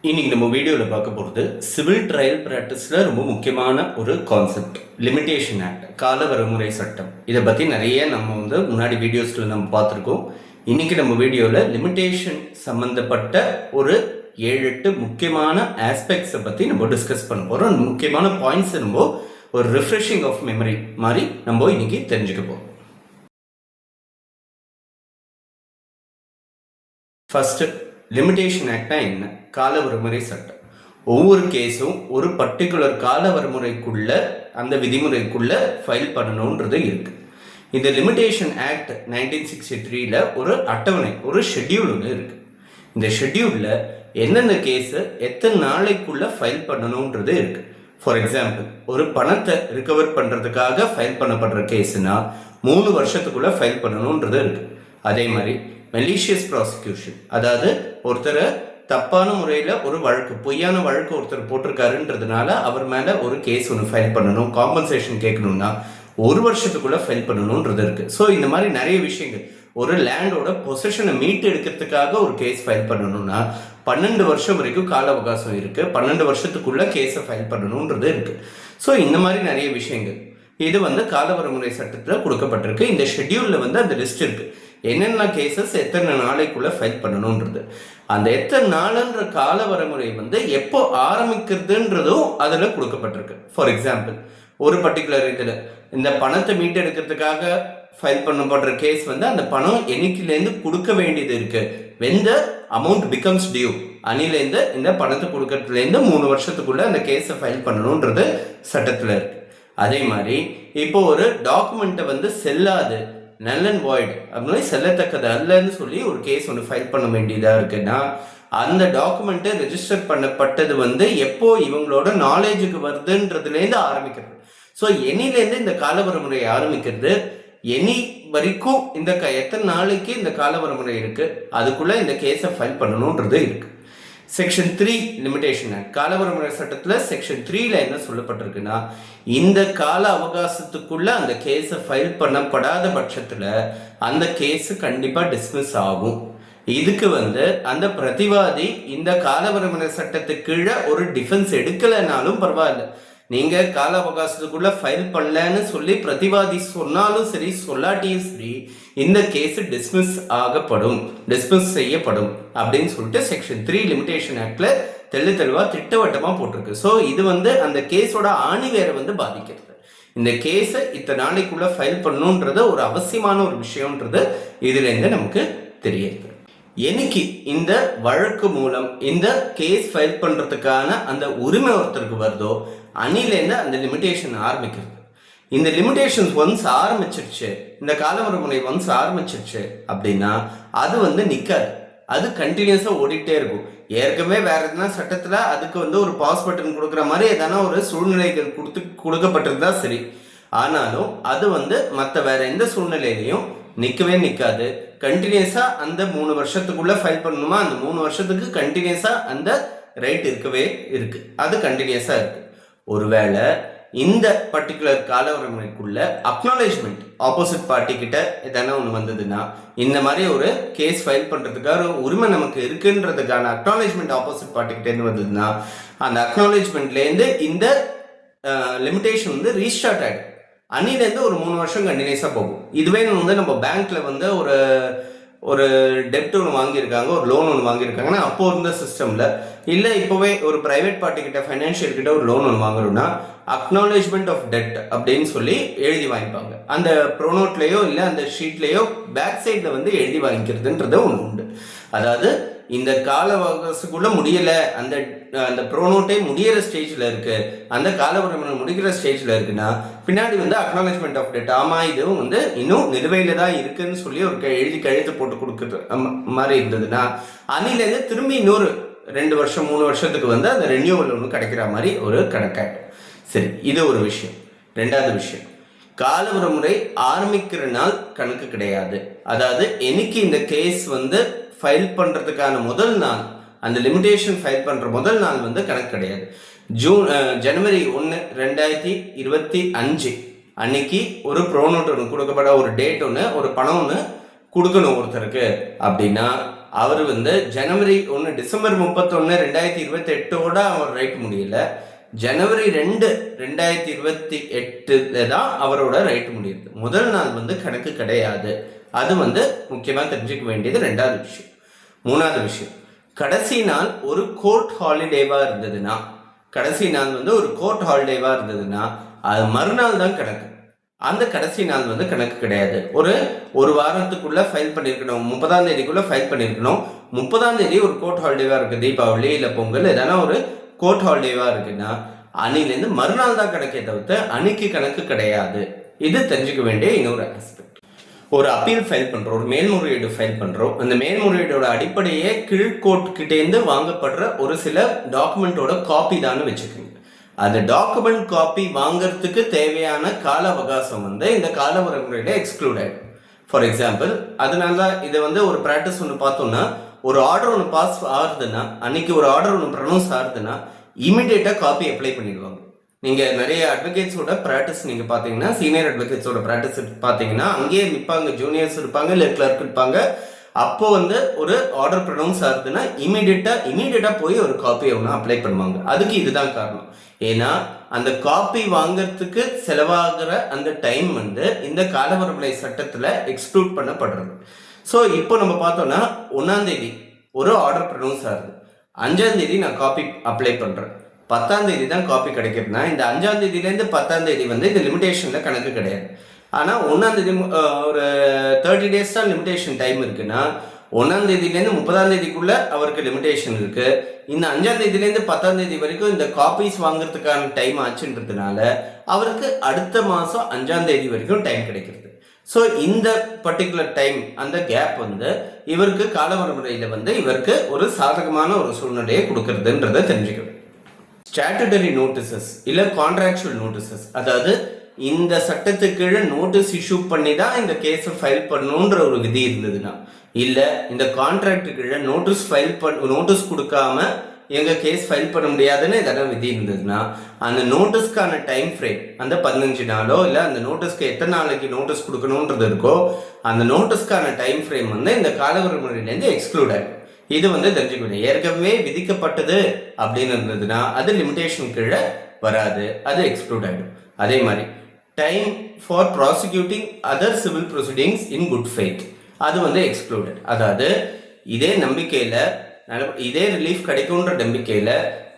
இன்னைக்கு நம்ம வீடியோவில் பார்க்க போகிறது சிவில் ட்ரையல் ப்ராக்டிஸில் ரொம்ப முக்கியமான ஒரு கான்செப்ட் லிமிடேஷன் ஆக்ட், கால வரமுறை சட்டம். இதை பற்றி நிறைய நம்ம முன்னாடி வீடியோஸில் நம்ம பார்த்துருக்கோம். இன்னைக்கு நம்ம வீடியோவில் லிமிடேஷன் சம்மந்தப்பட்ட ஒரு 7-8 முக்கியமான ஆஸ்பெக்ட்ஸை பற்றி நம்ம டிஸ்கஸ் பண்ண போகிறோம். முக்கியமான பாயிண்ட்ஸை நம்ம ஒரு ரிஃப்ரெஷிங் ஆஃப் மெமரி மாதிரி நம்ம இன்னைக்கு தெரிஞ்சுக்க போகிறோம். ஃபர்ஸ்ட், லிமிடேஷன் ஆக்ட்னா என்ன? கால வரமுறை சட்டம். ஒவ்வொரு கேஸும் ஒரு பர்டிகுலர் கால வரமுறைக்குள்ள அந்த விதிமுறைக்குள்ள ஃபைல் பண்ணணுன்றது இருக்கு. இந்த லிமிடேஷன் ஆக்ட் 1963ல ஒரு அட்டவணை, ஒரு ஷெட்யூல் ஒன்று இருக்கு. இந்த ஷெட்யூல்ல எந்தெந்த கேஸை எத்தனை நாளைக்குள்ள ஃபைல் பண்ணணுன்றது இருக்கு. ஃபார் எக்ஸாம்பிள், ஒரு பணத்தை ரிகவர் பண்றதுக்காக ஃபைல் பண்ணப்படுற கேஸ்னா 3 வருஷத்துக்குள்ள ஃபைல் பண்ணணுன்றது இருக்கு. அதே மாதிரி மெலிஷியஸ் ப்ராசிக்யூஷன், அதாவது ஒருத்தரை தப்பான முறையில் ஒரு வழக்கு, பொய்யான வழக்கு ஒருத்தர் போட்டிருக்காருன்றதுனால அவர் மேலே ஒரு கேஸ் ஒன்று ஃபைல் பண்ணணும், காம்பன்சேஷன் கேட்கணும்னா 1 வருஷத்துக்குள்ளே ஃபைல் பண்ணணுன்றது இருக்குது. ஸோ இந்த மாதிரி நிறைய விஷயங்கள். ஒரு லேண்டோட பொசிஷனை மீட்டு எடுக்கிறதுக்காக ஒரு கேஸ் ஃபைல் பண்ணணும்னா 12 வருஷம் வரைக்கும் கால அவகாசம் இருக்குது. 12 வருஷத்துக்குள்ளே கேஸை ஃபைல் பண்ணணுன்றது இருக்குது. ஸோ இந்த மாதிரி நிறைய விஷயங்கள் இது கால வரமுறை சட்டத்தில் கொடுக்கப்பட்டிருக்கு. இந்த ஷெட்யூலில் அந்த லிஸ்ட் இருக்குது. என்னென்ன கேசஸ் எத்தனை நாளைக்குள்ள ஃபைல் பண்ணணுன்றது. அந்த எத்தனை நாளுன்ற கால வரமுறை எப்போ ஆரம்பிக்கிறதுன்றதும் அதில் கொடுக்கப்பட்டிருக்கு. ஃபார் எக்ஸாம்பிள், ஒரு பர்டிகுலர் இதில் இந்த பணத்தை மீட்டெடுக்கிறதுக்காக ஃபைல் பண்ணப்படுற கேஸ் அந்த பணம் என்னைக்கிலேருந்து கொடுக்க வேண்டியது இருக்கு. when the amount becomes due, அன்னிலேருந்து இந்த பணத்தை கொடுக்கறதுலேருந்து 3 வருஷத்துக்குள்ள அந்த கேஸை ஃபைல் பண்ணணுன்றது சட்டத்தில் இருக்கு. அதே மாதிரி இப்போ ஒரு டாக்குமெண்ட்டை செல்லாது, நல் அண்ட் வாய்டு அப்படின்னு செல்லத்தக்கது அல்லன்னு சொல்லி ஒரு கேஸ் ஒன்று ஃபைல் பண்ண வேண்டியதாக இருக்குன்னா அந்த டாக்குமெண்ட்டு ரெஜிஸ்டர் பண்ணப்பட்டது எப்போ இவங்களோட நாலேஜுக்கு வருதுன்றதுலேருந்து ஆரம்பிக்கிறது. ஸோ எனிலேருந்து இந்த காலவரமுறை ஆரம்பிக்கிறது, எனி வரைக்கும் இந்த எத்தனை நாளைக்கு இந்த காலவரமுறை இருக்கு, அதுக்குள்ள இந்த கேஸை ஃபைல் பண்ணணுன்றது இருக்கு. செக்ஷன் 3 லிமிடேஷன் ஆக்ட், காலவரமுறை சட்டத்தில் செக்ஷன் 3ல என்ன சொல்லப்பட்டிருக்குன்னா, இந்த கால அவகாசத்துக்குள்ள அந்த கேஸை ஃபைல் பண்ணப்படாத பட்சத்தில் அந்த கேஸ் கண்டிப்பாக டிஸ்மிஸ் ஆகும். இதுக்கு அந்த பிரதிவாதி இந்த காலவரமுறை சட்டத்துக்கு கீழே ஒரு டிஃபென்ஸ் எடுக்கலைனாலும் பரவாயில்ல, நீங்க கால அவகாசத்துக்குள்ள ஃபைல் பண்ணலன்னு சொல்லி பிரதிவாதி சொன்னாலும் சரி சொல்லாட்டியும் சரி இந்த கேஸ் டிஸ்மிஸ் ஆகப்படும், டிஸ்மிஸ் செய்யப்படும் அப்படின்னு சொல்லிட்டு செக்ஷன் 3 லிமிடேஷன் ஆக்ட்ல தெளிவா திட்டவட்டமா போட்டிருக்கு. ஸோ இது அந்த கேஸோட ஆணிவேரை பாதிக்கிறது. இந்த கேஸை இத்தனை நாளைக்குள்ள ஃபைல் பண்ணணுன்றது ஒரு அவசியமான ஒரு விஷயம்ன்றது இதுல இருந்து நமக்கு தெரியுது. எனக்கு இந்த வழக்கு மூலம் இந்த கேஸ் ஃபைல் பண்றதுக்கான அந்த உரிமை ஒருத்தருக்கு வருதோ அன்னிலேருந்து அந்த லிமிடேஷன் ஆரம்பிக்கிறது. இந்த லிமிடேஷன்ஸ் ஒன்ஸ் ஆரம்பிச்சிருச்சு, இந்த காலவரமுறை ஒன்ஸ் ஆரம்பிச்சிருச்சு அப்படின்னா அது நிற்காது, அது கண்டினியூஸா ஓடிட்டே இருக்கும். ஏற்கனவே வேற எதுனா சட்டத்துல அதுக்கு ஒரு பாஸ் பட்டன் கொடுக்குற மாதிரி எதனா ஒரு சூழ்நிலைகள் கொடுக்கப்பட்டிருந்தா சரி, ஆனாலும் அது மற்ற வேற எந்த சூழ்நிலையிலையும் நிற்கவே நிற்காது. கண்டினியூஸா அந்த 3 வருஷத்துக்குள்ள ஃபைல் பண்ணணுமா, அந்த 3 வருஷத்துக்கு கண்டினியூஸா அந்த ரைட் இருக்கவே இருக்கு, அது கண்டினியூஸா இருக்கு. ஒருவேளை இந்த பர்டிகுலர் காலவரமுறைக்குள்ள அக்னாலேஜ்மெண்ட் ஆப்போசிட் பார்ட்டி கிட்ட எதனா ஒன்று வந்ததுன்னா, இந்த மாதிரி ஒரு கேஸ் ஃபைல் பண்றதுக்காக ஒரு உரிமை நமக்கு இருக்குன்றதுக்கான அக்னாலேஜ்மெண்ட் ஆப்போசிட் பார்ட்டி கிட்ட இருந்து வந்ததுன்னா அந்த அக்னாலேஜ்மெண்ட்லேருந்து இந்த லிமிடேஷன் ரீஸ்டார்ட் ஆகிடும். அன்னிலேருந்து ஒரு 3 வருஷம் கண்டினியூஸாக போகும். இதுவே நம்ம பேங்க்ல ஒரு டெப்ட் ஒன்று வாங்கியிருக்காங்க, ஒரு லோன் ஒன்று வாங்கியிருக்காங்கன்னா அப்போ இருந்த சிஸ்டமில் இல்லை இப்போவே ஒரு ப்ரைவேட் பார்ட்டி கிட்ட ஃபைனான்ஷியல் கிட்ட ஒரு லோன் ஒன்று வாங்குறோம்னா அக்னாலேஜ்மெண்ட் ஆஃப் டெட் அப்படின்னு சொல்லி எழுதி வாங்கிப்பாங்க. அந்த ப்ரோனோட்லேயோ இல்லை அந்த ஷீட்லேயோ பேக் சைடில் எழுதி வாங்கிக்கிறதுன்றது ஒன்று உண்டு. அதாவது இந்த கால அவகாசத்துக்குள்ள முடியல, அந்த அந்த ப்ரோனோட்டே முடிகிற ஸ்டேஜில் இருக்கு, அந்த காலவரமுறை முடிக்கிற ஸ்டேஜில் இருக்குன்னா பின்னாடி அக்னாலேஜ்மெண்ட் ஆஃப் டெட், ஆமா இதுவும் இன்னும் நிலுவையில தான் இருக்குன்னு சொல்லி ஒரு எழுதி கழுத்து போட்டு கொடுக்குறது மாதிரி இருந்ததுன்னா அன்னிலேருந்து திரும்பி இன்னொரு 2 வருஷம் 3 வருஷத்துக்கு அந்த ரெனியூவல் ஒன்று கிடைக்கிற மாதிரி ஒரு கணக்காயிடும். சரி, இது ஒரு விஷயம். 2வது விஷயம், காலவரமுறை ஆரம்பிக்கிற நாள் கணக்கு கிடையாது. அதாவது என்னைக்கு இந்த கேஸ் ஃபைல் பண்றதுக்கான முதல் நாள், அந்த லிமிடேஷன் ஃபைல் பண்ற முதல் நாள் கணக்கு கிடையாது. ஜனவரி 1, 2025 அன்னைக்கு ஒரு ப்ரோனோட் ஒன்று கொடுக்கப்பட ஒரு டேட் ஒன்று, ஒரு பணம் ஒன்று கொடுக்கணும் ஒருத்தருக்கு அப்படின்னா அவர் வந்து டிசம்பர் 31, 2028 அவர் ரைட் முடியல. ஜனவரி 2, 2028 தான் அவரோட ரைட் முடியுது. முதல் நாள் வந்து கணக்கு கிடையாது. அது வந்து முக்கியமாக தெரிஞ்சுக்க வேண்டியது 2வது விஷயம். 3வது விஷயம், கடைசி நாள் ஒரு கோர்ட் ஹாலிடேவா இருந்ததுன்னா, அது மறுநாள் தான் கணக்கு. அந்த கடைசி நாள் வந்து கணக்கு கிடையாது. ஒரு வாரத்துக்குள்ள ஃபைல் பண்ணியிருக்கணும், 30ஆம் தேதிக்குள்ள ஃபைல் பண்ணியிருக்கணும். 30ஆம் தேதி ஒரு கோர்ட் ஹாலிடேவா இருக்கு, தீபாவளி இல்லை பொங்கல் எதனா ஒரு கோர்ட் ஹாலிடேவா இருக்குன்னா அன்னிலேருந்து மறுநாள் தான் கணக்கே தவிர்த்து அன்னைக்கு கணக்கு கிடையாது. இது தெரிஞ்சுக்க வேண்டிய இன்னொரு ஆஸ்பெக்ட். ஒரு அப்பீல் ஃபைல் பண்றோம், ஒரு மேல்முறையீடு ஃபைல் பண்றோம். அந்த மேல்முறையீடோட அடிப்படையே கீழ்கோர்ட் கிட்டேருந்து வாங்கப்படுற ஒரு சில டாக்குமெண்டோட காப்பி தான் வச்சுக்கோங்க. அந்த டாக்குமெண்ட் காப்பி வாங்கறதுக்கு தேவையான கால அவகாசம் வந்து இந்த கால வரைமுறையில எக்ஸ்க்ளூட் ஆயிடும். ஃபார் எக்ஸாம்பிள், அதனால இதை வந்து ஒரு ப்ராக்டிஸ் ஒன்று பார்த்தோம்னா, ஒரு ஆர்டர் ஒன்று பாஸ் ஆகுதுன்னா, அன்னைக்கு ஒரு ஆர்டர் ஒன்று ப்ரொனவுன்ஸ் ஆகுதுன்னா இமிடியேட்டாக காப்பி அப்ளை பண்ணிடுவாங்க. நீங்கள் நிறைய அட்வொகேட்ஸோட ப்ராக்டிஸ் நீங்கள் பார்த்தீங்கன்னா, சீனியர் அட்வொகேட்ஸோட ப்ராக்டிஸ் பார்த்தீங்கன்னா, அங்கேயே நிற்பாங்க, ஜூனியர்ஸ் இருப்பாங்க, இல்லை கிளர்க் இருப்பாங்க. அப்போ வந்து ஒரு ஆர்டர் ப்ரொனவுன்ஸ் ஆகுதுன்னா இமீடியட்டாக போய் ஒரு காப்பியை ஒன்று அப்ளை பண்ணுவாங்க. அதுக்கு இதுதான் காரணம். ஏன்னா அந்த காப்பி வாங்கறதுக்கு செலவாகிற அந்த டைம் வந்து இந்த காலவரைமுறை சட்டத்தில் எக்ஸ்க்ளூட் பண்ணப்படுறது. ஸோ இப்போ நம்ம பார்த்தோம்னா 1ஆம் தேதி ஒரு ஆர்டர் ப்ரொனவுன்ஸ் ஆகுது, 5ஆம் தேதி நான் காப்பி அப்ளை பண்ணுறேன், 10ஆம் தேதி தான் காப்பி கிடைக்கிறதுனா இந்த 5ஆம் தேதியிலேருந்து 10ஆம் தேதி வந்து இந்த லிமிடேஷனில் கணக்கு கிடையாது. ஆனால் 1ஆம் தேதி ஒரு 30 days தான் லிமிடேஷன் டைம் இருக்குன்னா 1ஆம் தேதியிலேருந்து 30ஆம் தேதிக்குள்ள அவருக்கு லிமிடேஷன் இருக்கு. இந்த 5ஆம் தேதியிலேருந்து 10ஆம் தேதி வரைக்கும் இந்த காப்பீஸ் வாங்குறதுக்கான டைம் ஆச்சுன்றதுனால அவருக்கு அடுத்த மாதம் 5ஆம் தேதி வரைக்கும் டைம் கிடைக்கிறது. ஸோ இந்த பர்டிகுலர் டைம், அந்த கேப் வந்து இவருக்கு காலவரைமுறையில் வந்து இவருக்கு ஒரு சாதகமான ஒரு சூழ்நிலையை கொடுக்கறதுன்றதை தெரிஞ்சுக்கணும். ஸ்டாட்டுட்டரி நோட்டீசஸ் இல்லை கான்ட்ராக்சுவல் நோட்டீசஸ், அதாவது இந்த சட்டத்துக்கு கீழே நோட்டீஸ் இஷ்யூ பண்ணி தான் இந்த கேஸை ஃபைல் பண்ணணுன்ற ஒரு விதி இருந்ததுன்னா, இல்லை இந்த கான்ட்ராக்ட் கீழே நோட்டீஸ் கொடுக்காம எங்கள் கேஸ் ஃபைல் பண்ண முடியாதுன்னு எதனா விதி இருந்ததுன்னா, அந்த நோட்டீஸ்க்கான டைம் ஃப்ரேம் அந்த 15 நாளோ இல்லை அந்த நோட்டீஸ்க்கு எத்தனை நாளைக்கு நோட்டீஸ் கொடுக்கணுன்றது இருக்கோ அந்த நோட்டீஸ்க்கான டைம் ஃப்ரேம் வந்து இந்த காலவரைமுறையிலேருந்து எக்ஸ்க்ளூட் ஆகிடும். இது வந்து தெரிஞ்சுக்கணும். ஏற்கனவே விதிக்கப்பட்டது அப்படின்னு இருந்ததுன்னா அது லிமிடேஷன் கீழே வராது, அது எக்ஸ்க்ளூட் ஆகிடும். அதே மாதிரி time for prosecuting other civil proceedings in good faith, அது வந்து எக்ஸ்க்ளூடட். அதாவது இதே நம்பிக்கையில், இதே ரிலீஃப் கிடைக்கும்ன்ற நம்பிக்கையில்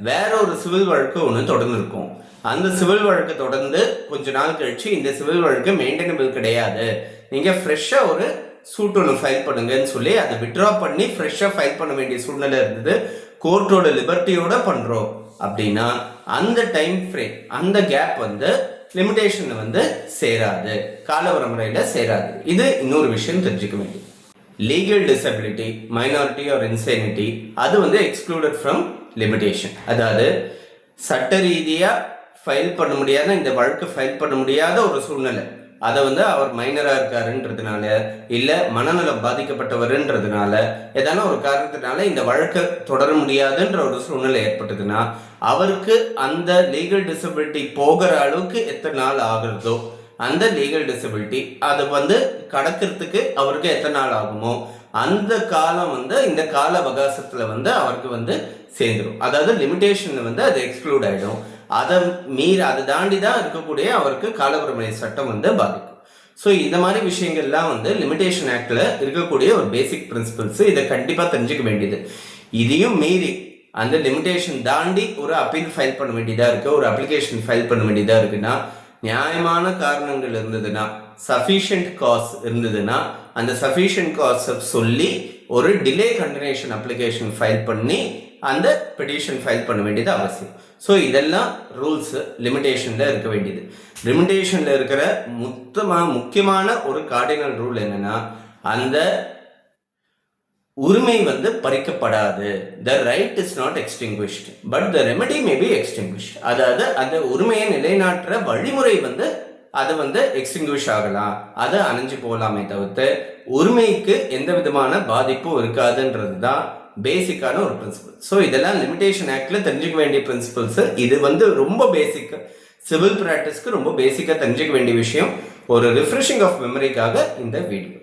வேற ஒரு சிவில் வழக்கு ஒன்று தொடர்ந்து இருக்கும். அந்த சிவில் வழக்கு தொடர்ந்து கொஞ்ச நாள் கழிச்சு இந்த சிவில் வழக்கு மெயின்டெனபிள் கிடையாது, நீங்கள் ஃப்ரெஷ்ஷாக ஒரு சூட் ஒன்று ஃபைல் பண்ணுங்கன்னு சொல்லி அதை விட்ரா பண்ணி ஃப்ரெஷ்ஷாக ஃபைல் பண்ண வேண்டிய சூழ்நிலை இருந்தது. கோர்ட்டோட லிபர்ட்டியோட பண்ணுறோம் அப்படின்னா அந்த டைம் ஃப்ரேம், அந்த கேப் வந்து லிமிடேஷன் வந்து சேராது, காலவரைமுறையில் சேராது. இது இன்னொரு விஷயம் தெரிஞ்சுக்க வேண்டியது. லீகல் டிசபிலிட்டி, மைனாரிட்டி ஆர் இன்சேனிட்டி, அது வந்து எக்ஸ்க்ளூடட் ஃப்ரம் லிமிடேஷன். அதாவது சட்ட ரீதியாக ஃபைல் பண்ண முடியாத, இந்த வழக்கு ஃபைல் பண்ண முடியாத ஒரு சூழ்நிலை, அதை வந்து அவர் மைனராக இருக்காருன்றதுனால இல்லை மனநலம் பாதிக்கப்பட்டவருன்றதுனால ஏதான ஒரு காரணத்தினால இந்த வழக்கை தொடர முடியாதுன்ற ஒரு சூழ்நிலை ஏற்பட்டதுன்னா அவருக்கு அந்த லீகல் டிசபிலிட்டி போகிற அளவுக்கு எத்தனை நாள் ஆகுறதோ அந்த லீகல் டிசபிலிட்டி அதை வந்து கடக்கிறதுக்கு அவருக்கு எத்தனை நாள் ஆகுமோ அந்த காலம் வந்து இந்த கால அவகாசத்தில் வந்து அவருக்கு வந்து சேர்ந்துடும். அதாவது லிமிடேஷன் வந்து அது எக்ஸ்க்ளூட் ஆகிடும். அதை தாண்டி தான் இருக்கக்கூடிய அவருக்கு காலவரைமுறை சட்டம் வந்து பாதிக்கும். ஸோ இந்த மாதிரி விஷயங்கள்லாம் வந்து லிமிடேஷன் ஆக்டில் இருக்கக்கூடிய ஒரு பேசிக் பிரின்சிபல்ஸ். இதை கண்டிப்பாக தெரிஞ்சுக்க வேண்டியது. இதையும் மீறி அந்த லிமிடேஷன் தாண்டி ஒரு அப்பீல் ஃபைல் பண்ண வேண்டியதாக இருக்குது, ஒரு அப்ளிகேஷன் ஃபைல் பண்ண வேண்டியதாக இருக்குன்னா, நியாயமான காரணங்கள் இருந்ததுன்னா, சஃபிஷியன்ட் காஸ் இருந்ததுன்னா அந்த சஃபிஷியன்ட் காஸை சொல்லி ஒரு டிலே கண்டினியூஷன் அப்ளிகேஷன் ஃபைல் பண்ணி அந்த பெட்டிஷன் ஃபைல் பண்ண வேண்டியது அவசியம். ஸோ இதெல்லாம் ரூல்ஸ் லிமிடேஷனில் இருக்க வேண்டியது. லிமிடேஷனில் இருக்கிற முக்கியமான ஒரு கார்டினல் ரூல் என்னன்னா, அந்த உரிமை வந்து பறிக்கப்படாது. The right is not extinguished but the remedy may be extinguished. அதாவது அந்த உரிமையை நிலைநாட்டுற வழிமுறை வந்து அது வந்து எக்ஸ்டிங்விஷ் ஆகலாம், அதை அணைஞ்சு போகலாமே தவிர்த்து உரிமைக்கு எந்த விதமான பாதிப்பும் இருக்காதுன்றது தான் பேசிக்கான ஒரு பிரின்சிபல். ஸோ இதெல்லாம் லிமிடேஷன் ஆக்டில் தெரிஞ்சுக்க வேண்டிய பிரின்சிபல்ஸ். இது வந்து ரொம்ப பேசிக், சிவில் ப்ராக்டிஸ்க்கு ரொம்ப பேசிக்காக தெரிஞ்சுக்க வேண்டிய விஷயம். ஒரு ரிஃப்ரெஷிங் ஆஃப் மெமரிக்காக இந்த வீடியோ.